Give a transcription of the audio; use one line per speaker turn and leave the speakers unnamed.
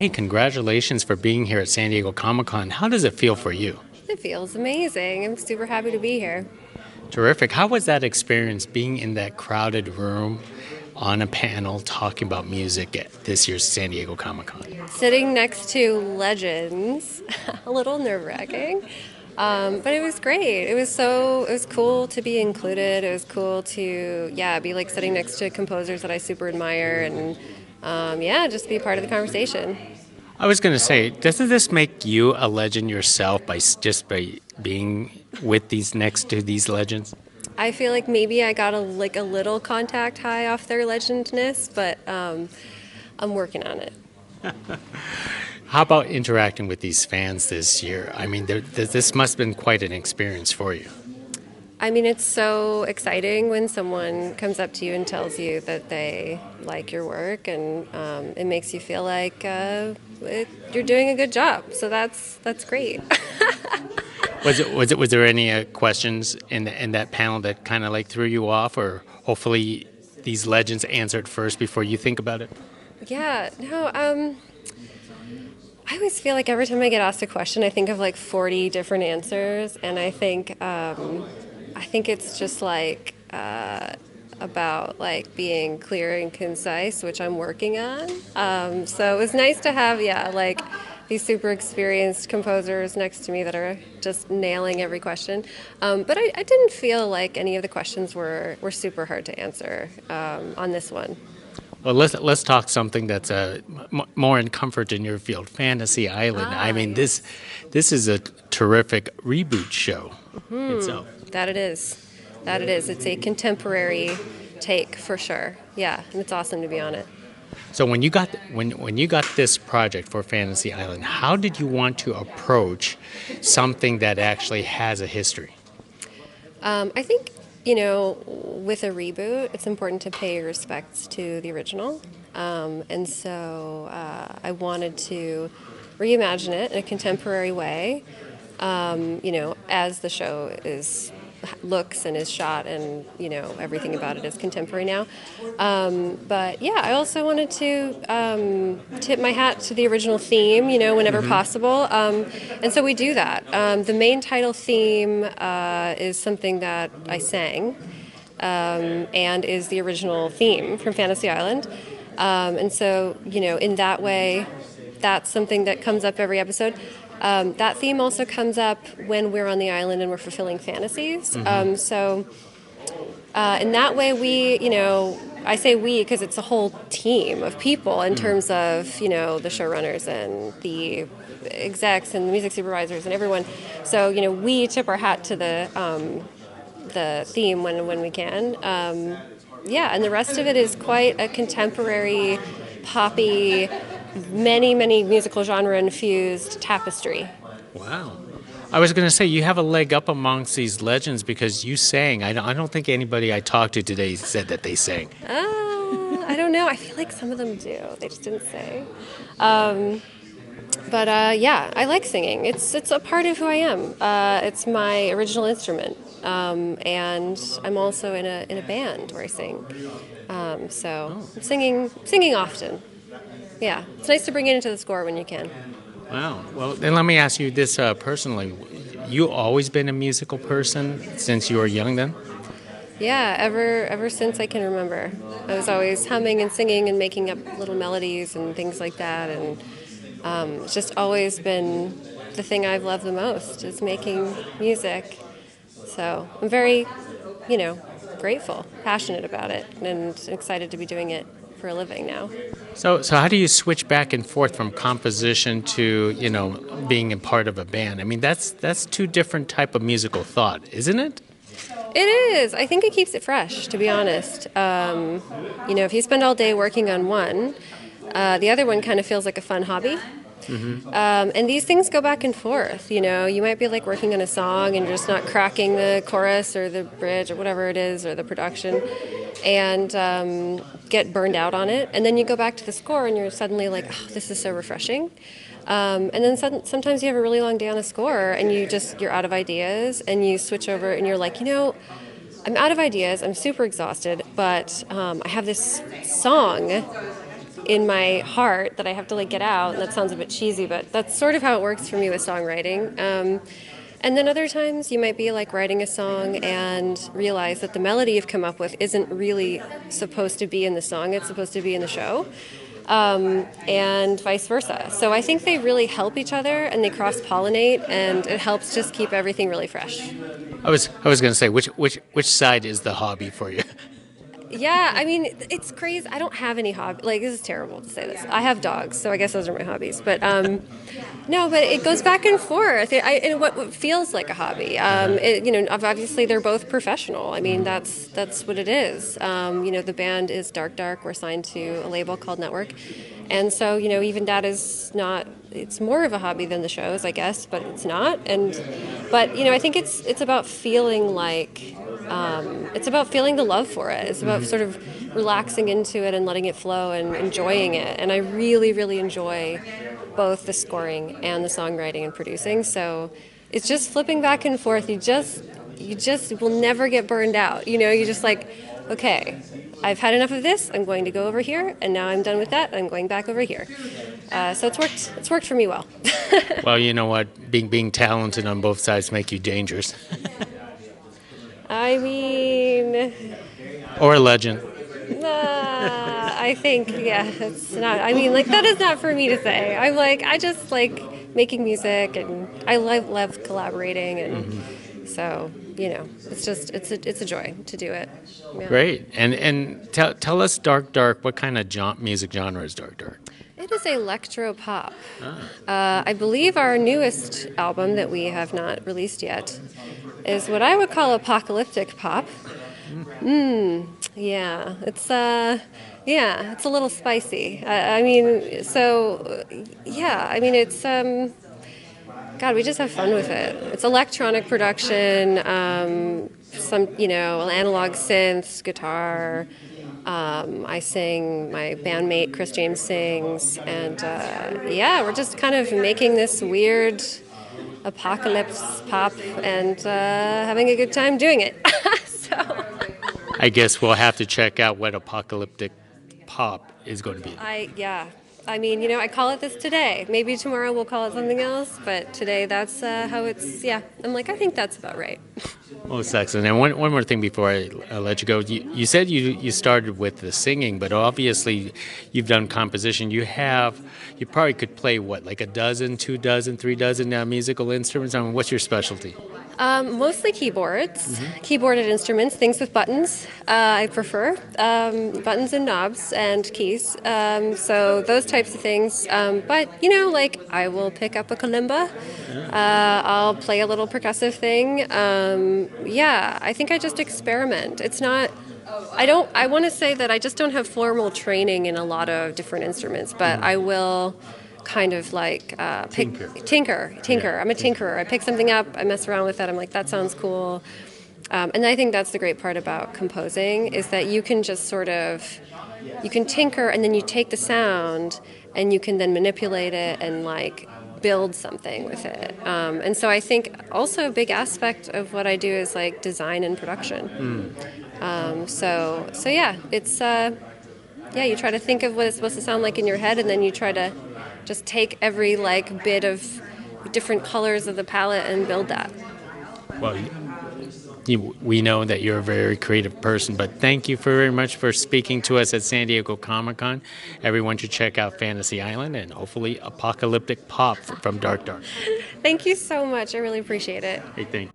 Hey, congratulations for being here at San Diego Comic-Con. How does it feel for you?
It feels amazing. I'm super happy to be here.
Terrific. How was that experience being in that crowded room on a panel talking about music at this year's San Diego Comic-Con?
Sitting next to legends, a little nerve-wracking, but it was great. It was cool to be included. It was cool to, yeah, be like sitting next to composers that I super admire and, yeah, just be part of the conversation.
I was going to say, doesn't this make you a legend yourself just by being with these next to these legends?
I feel like maybe I got a little contact high off their legendness, but I'm working on it.
How about interacting with these fans this year? I mean, this must have been quite an experience for you.
I mean, it's so exciting when someone comes up to you and tells you that they like your work, and it makes you feel like you're doing a good job. So that's great.
Was there any questions in that panel that kind of like threw you off, or hopefully these legends answered first before you think about it?
Yeah, no. I always feel like every time I get asked a question, I think of like 40 different answers, and I think it's just like about like being clear and concise, which I'm working on. So it was nice to have, yeah, like these super experienced composers next to me that are just nailing every question. But I didn't feel like any of the questions were super hard to answer on this one.
Well, let's talk something that's more in comfort in your field, Fantasy Island. I
Ah,
mean,
yes.
this is a terrific reboot show itself.
That it is. That it is. It's a contemporary take for sure. Yeah, and it's awesome to be on it.
So when you got this project for Fantasy Island, how did you want to approach something that actually has a history?
I think, with a reboot, it's important to pay your respects to the original. And so I wanted to reimagine it in a contemporary way, as the show looks and is shot, and everything about it is contemporary now. But yeah, I also wanted to tip my hat to the original theme, whenever possible. And so we do that. The main title theme is something that I sang, and is the original theme from Fantasy Island. And so, in that way, that's something that comes up every episode. That theme also comes up when we're on the island and we're fulfilling fantasies. So in that way, I say we because it's a whole team of people in terms of, the showrunners and the execs and the music supervisors and everyone. So, we tip our hat to the theme when we can. Yeah, and the rest of it is quite a contemporary, poppy, many musical genre infused tapestry.
Wow. I was going to say, you have a leg up amongst these legends because you sang. I don't think anybody I talked to today said that they sang.
I don't know. I feel like some of them do. They just didn't say. But yeah, I like singing. It's a part of who I am. It's my original instrument, and I'm also in a band where I sing. So I'm singing often. Yeah, it's nice to bring it into the score when you can.
Wow. Well, then let me ask you this personally. You always been a musical person since you were young then?
Yeah, ever since I can remember, I was always humming and singing and making up little melodies and things like that, and it's just always been the thing I've loved the most is making music. So I'm very, grateful, passionate about it, and excited to be doing it for a living now.
So how do you switch back and forth from composition to, being a part of a band? I mean, that's two different type of musical thought, isn't it?
It is. I think it keeps it fresh, to be honest. If you spend all day working on one, the other one kind of feels like a fun hobby. And these things go back and forth. You might be like working on a song and just not cracking the chorus or the bridge or whatever it is or the production, and get burned out on it. And then you go back to the score and you're suddenly like, oh, this is so refreshing. And then sometimes you have a really long day on a score and you're out of ideas, and you switch over and you're like, I'm out of ideas. I'm super exhausted, but I have this song in my heart that I have to like get out, and that sounds a bit cheesy, but that's sort of how it works for me with songwriting. And then other times you might be like writing a song and realize that the melody you've come up with isn't really supposed to be in the song, it's supposed to be in the show. And vice versa. So I think they really help each other and they cross pollinate, and it helps just keep everything really fresh.
I was going to say, which side is the hobby for you?
Yeah, I mean, it's crazy. I don't have any hobby. Like, this is terrible to say this. I have dogs, so I guess those are my hobbies. But no, but it goes back and forth. And what feels like a hobby. Obviously they're both professional. I mean, that's what it is. The band is Dark Dark. We're signed to a label called Network, and so even that is not. It's more of a hobby than the shows, I guess, but it's not. But I think it's about feeling like. It's about feeling the love for it. It's about sort of relaxing into it and letting it flow and enjoying it. And I really, really enjoy both the scoring and the songwriting and producing. So it's just flipping back and forth. You just will never get burned out. You're just like, okay, I've had enough of this. I'm going to go over here, and now I'm done with that. I'm going back over here. So it's worked. It's worked for me well.
Well, you know what? Being talented on both sides make you dangerous.
I mean,
Or a legend.
I think, yeah, it's not. I mean, like, that is not for me to say. I just like making music, and I love collaborating, and so it's a joy to do it. Yeah.
Great. And tell us, Dark Dark, what kind of music genre is Dark Dark?
It is electro pop. I believe our newest album that we have not released yet is what I would call apocalyptic pop. Yeah, it's it's a little spicy. It's God, we just have fun with it. It's electronic production, some analog synths, guitar. I sing, my bandmate Chris James sings, and we're just kind of making this weird apocalypse pop and having a good time doing it. So
I guess we'll have to check out what apocalyptic pop is going to be.
I call it this today. Maybe tomorrow we'll call it something else, but today that's how it's, I'm like, I think that's about right.
Well, it's excellent. And one more thing before I let you go. You said you started with the singing, but obviously you've done composition. You probably could play, like a dozen, 2 dozen, 3 dozen musical instruments. I mean, what's your specialty?
Mostly keyboards, keyboarded instruments, things with buttons. I prefer buttons and knobs and keys. So those types of things. But I will pick up a kalimba. I'll play a little percussive thing. I think I just experiment. It's not. I want to say that I just don't have formal training in a lot of different instruments, but I will kind of like tinker.
Yeah.
I'm a tinkerer. I pick something up, I mess around with it, I'm like, that sounds cool. And I think that's the great part about composing, is that you can just you can tinker, and then you take the sound and you can then manipulate it and like build something with it. And so I think also a big aspect of what I do is like design and production. It's you try to think of what it's supposed to sound like in your head, and then you try to just take every like bit of different colors of the palette and build that.
Well, we know that you're a very creative person, but thank you very much for speaking to us at San Diego Comic-Con. Everyone should check out Fantasy Island and hopefully apocalyptic pop from Dark Dark.
Thank you so much. I really appreciate it.
Hey, thanks.